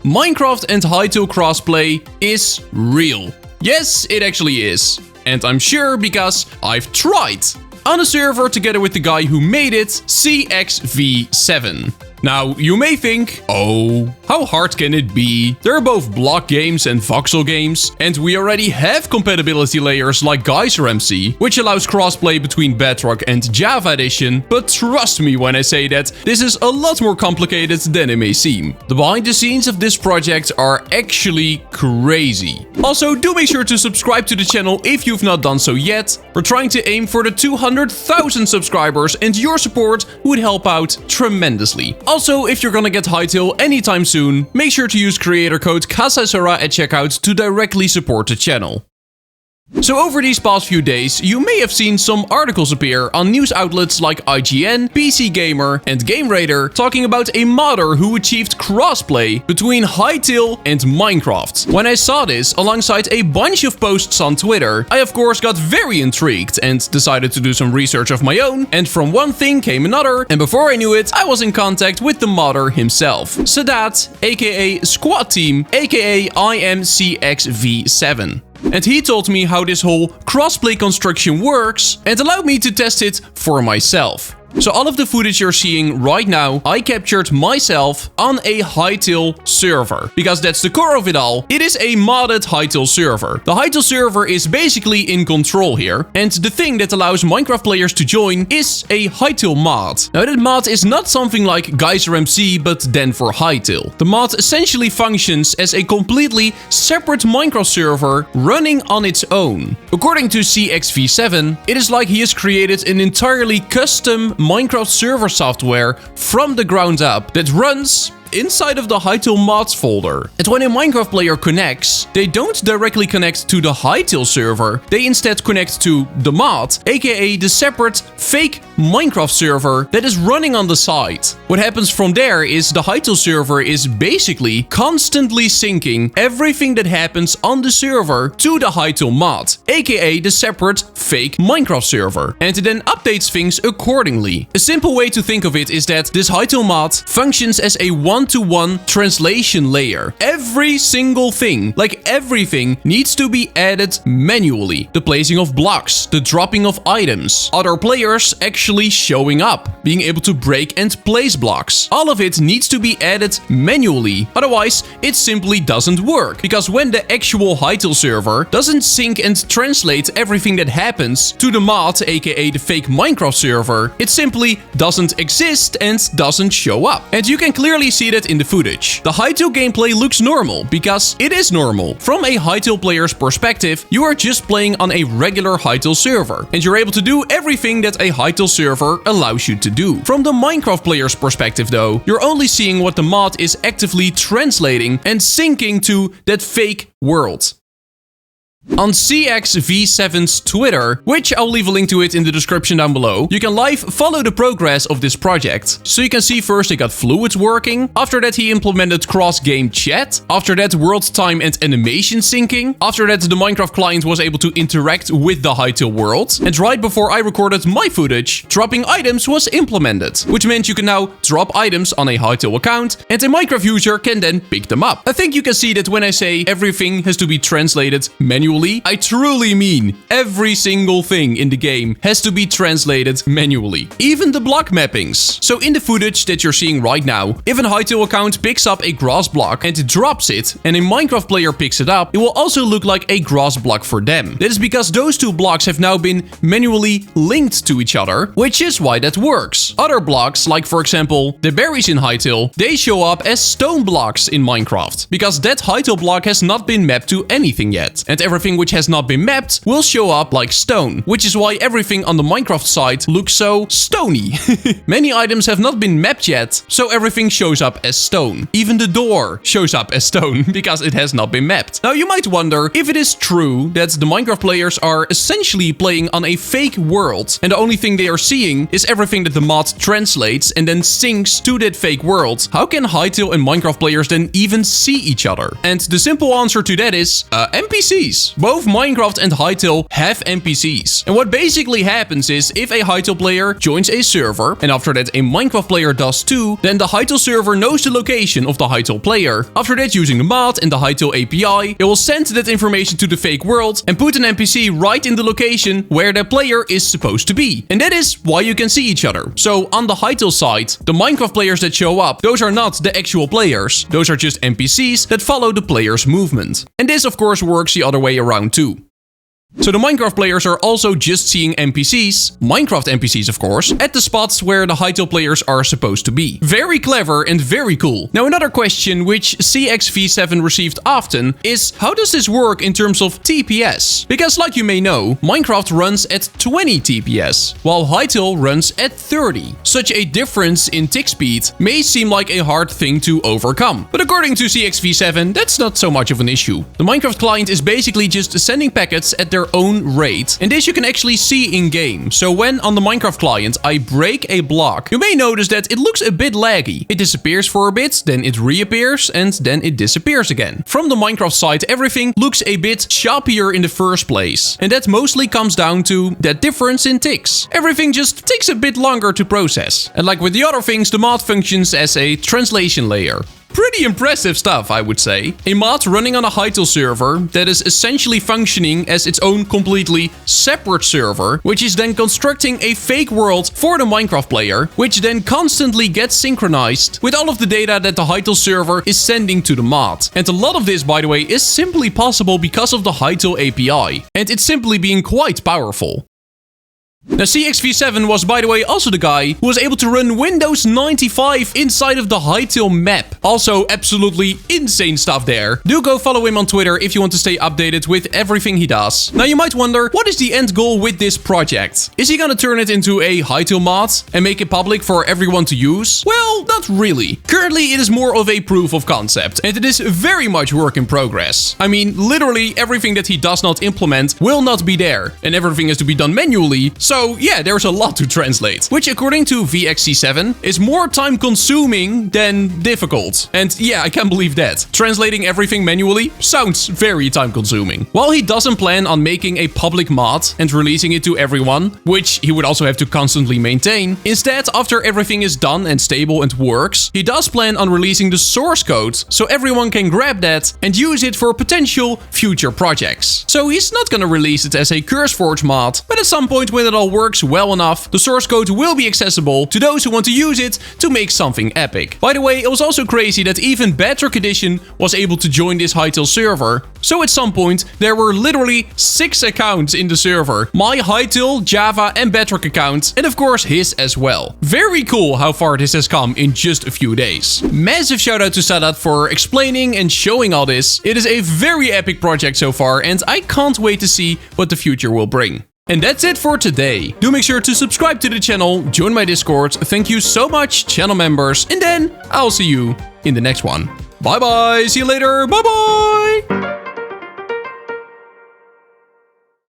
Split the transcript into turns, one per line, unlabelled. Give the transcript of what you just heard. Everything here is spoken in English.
Minecraft and Hytale Crossplay is real. Yes, it actually is. And I'm sure because I've tried. On a server together with the guy who made it, CXV7. Now, you may think, oh, how hard can it be? There are both block games and voxel games, and we already have compatibility layers like GeyserMC, which allows crossplay between Bedrock and Java Edition, but trust me when I say that this is a lot more complicated than it may seem. The behind the scenes of this project are actually crazy. Also, do make sure to subscribe to the channel if you've not done so yet. We're trying to aim for the 200,000 subscribers, and your support would help out tremendously. Also, if you're gonna get Hytale anytime soon, make sure to use creator code KASASORA at checkout to directly support the channel. So over these past few days, you may have seen some articles appear on news outlets like IGN, PC Gamer, and GameRadar talking about a modder who achieved crossplay between Hytale and Minecraft. When I saw this alongside a bunch of posts on Twitter, I of course got very intrigued and decided to do some research of my own, and from one thing came another, and before I knew it, I was in contact with the modder himself, Sadat, aka Squad Team, aka IMCXV7. And he told me how this whole crossplay construction works and allowed me to test it for myself. So all of the footage you're seeing right now, I captured myself on a Hytale server. Because that's the core of it all. It is a modded Hytale server. The Hytale server is basically in control here. And the thing that allows Minecraft players to join is a Hytale mod. Now that mod is not something like GeyserMC, but then for Hytale. The mod essentially functions as a completely separate Minecraft server running on its own. According to CXV7, it is like he has created an entirely custom Minecraft server software from the ground up that runs inside of the Hytale mods folder. And when a Minecraft player connects, they don't directly connect to the Hytale server, they instead connect to the mod, aka the separate fake Minecraft server that is running on the side. What happens from there is the Hytale server is basically constantly syncing everything that happens on the server to the Hytale mod, aka the separate fake Minecraft server, and it then updates things accordingly. A simple way to think of it is that this Hytale mod functions as a one-to-one translation layer. Every single thing, like everything, needs to be added manually. The placing of blocks, the dropping of items, other players actually showing up, being able to break and place blocks. All of it needs to be added manually, otherwise it simply doesn't work. Because when the actual Hytale server doesn't sync and translate everything that happens to the mod, aka the fake Minecraft server, it simply doesn't exist and doesn't show up. And you can clearly see that in the footage. The Hytale gameplay looks normal because it is normal. From a Hytale player's perspective, you are just playing on a regular Hytale server, and you're able to do everything that a Hytale server allows you to do. From the Minecraft player's perspective though, you're only seeing what the mod is actively translating and syncing to that fake world. On CXV7's Twitter, which I'll leave a link to it in the description down below, you can live follow the progress of this project. So you can see first they got fluids working, after that he implemented cross-game chat, after that world time and animation syncing, after that the Minecraft client was able to interact with the Hytale world, and right before I recorded my footage, dropping items was implemented, which meant you can now drop items on a Hytale account, and a Minecraft user can then pick them up. I think you can see that when I say everything has to be translated manually, I truly mean every single thing in the game has to be translated manually. Even the block mappings. So in the footage that you're seeing right now, if an Hytale account picks up a grass block and drops it, and a Minecraft player picks it up, it will also look like a grass block for them. That is because those two blocks have now been manually linked to each other, which is why that works. Other blocks, like for example the berries in Hytale, they show up as stone blocks in Minecraft, because that Hytale block has not been mapped to anything yet, and everything which has not been mapped will show up like stone, which is why everything on the Minecraft side looks so stony. Many items have not been mapped yet, so everything shows up as stone. Even the door shows up as stone because it has not been mapped. Now you might wonder if it is true that the Minecraft players are essentially playing on a fake world, and the only thing they are seeing is everything that the mod translates and then syncs to that fake world. How can Hytale and Minecraft players then even see each other? And the simple answer to that is NPCs. NPCs. Both Minecraft and Hytale have NPCs. And what basically happens is if a Hytale player joins a server, and after that a Minecraft player does too, then the Hytale server knows the location of the Hytale player. After that, using the mod and the Hytale API, it will send that information to the fake world and put an NPC right in the location where that player is supposed to be. And that is why you can see each other. So on the Hytale side, the Minecraft players that show up, those are not the actual players. Those are just NPCs that follow the player's movement. And this of course works the other way around too. So the Minecraft players are also just seeing NPCs, Minecraft NPCs of course, at the spots where the Hytale players are supposed to be. Very clever and very cool. Now another question which CXV7 received often is how does this work in terms of TPS? Because like you may know, Minecraft runs at 20 TPS, while Hytale runs at 30. Such a difference in tick speed may seem like a hard thing to overcome. But according to CXV7, that's not so much of an issue. The Minecraft client is basically just sending packets at their own rate, and this you can actually see in game. So when on the Minecraft client I break a block, you may notice that it looks a bit laggy. It disappears for a bit, then it reappears, and then it disappears again. From the Minecraft side, everything looks a bit choppier in the first place, and that mostly comes down to that difference in ticks. Everything just takes a bit longer to process, and like with the other things, the mod functions as a translation layer. Pretty impressive stuff, I would say. A mod running on a Hytale server that is essentially functioning as its own completely separate server, which is then constructing a fake world for the Minecraft player, which then constantly gets synchronized with all of the data that the Hytale server is sending to the mod. And a lot of this, by the way, is simply possible because of the Hytale API, and it's simply being quite powerful. Now CXV7 was, by the way, also the guy who was able to run Windows 95 inside of the Hytale map. Also absolutely insane stuff there. Do go follow him on Twitter if you want to stay updated with everything he does. Now you might wonder, what is the end goal with this project? Is he gonna turn it into a Hytale mod and make it public for everyone to use? Well, not really. Currently it is more of a proof of concept, and it is very much work in progress. I mean, literally everything that he does not implement will not be there, and everything has to be done manually. So yeah, there's a lot to translate, which according to VXC7 is more time consuming than difficult. And yeah, I can't believe that. Translating everything manually sounds very time consuming. While he doesn't plan on making a public mod and releasing it to everyone, which he would also have to constantly maintain, instead, after everything is done and stable and works, he does plan on releasing the source code so everyone can grab that and use it for potential future projects. So he's not gonna release it as a CurseForge mod, but at some point when it all works well enough, the source code will be accessible to those who want to use it to make something epic. By the way, it was also crazy that even Bedrock Edition was able to join this Hytale server. So at some point, there were literally 6 accounts in the server. My Hytale, Java and Bedrock account, and of course his as well. Very cool how far this has come in just a few days. Massive shout out to Sadat for explaining and showing all this. It is a very epic project so far, and I can't wait to see what the future will bring. And that's it for today. Do make sure to subscribe to the channel, join my Discord. Thank you so much, channel members. And then I'll see you in the next one. Bye bye. See you later. Bye bye.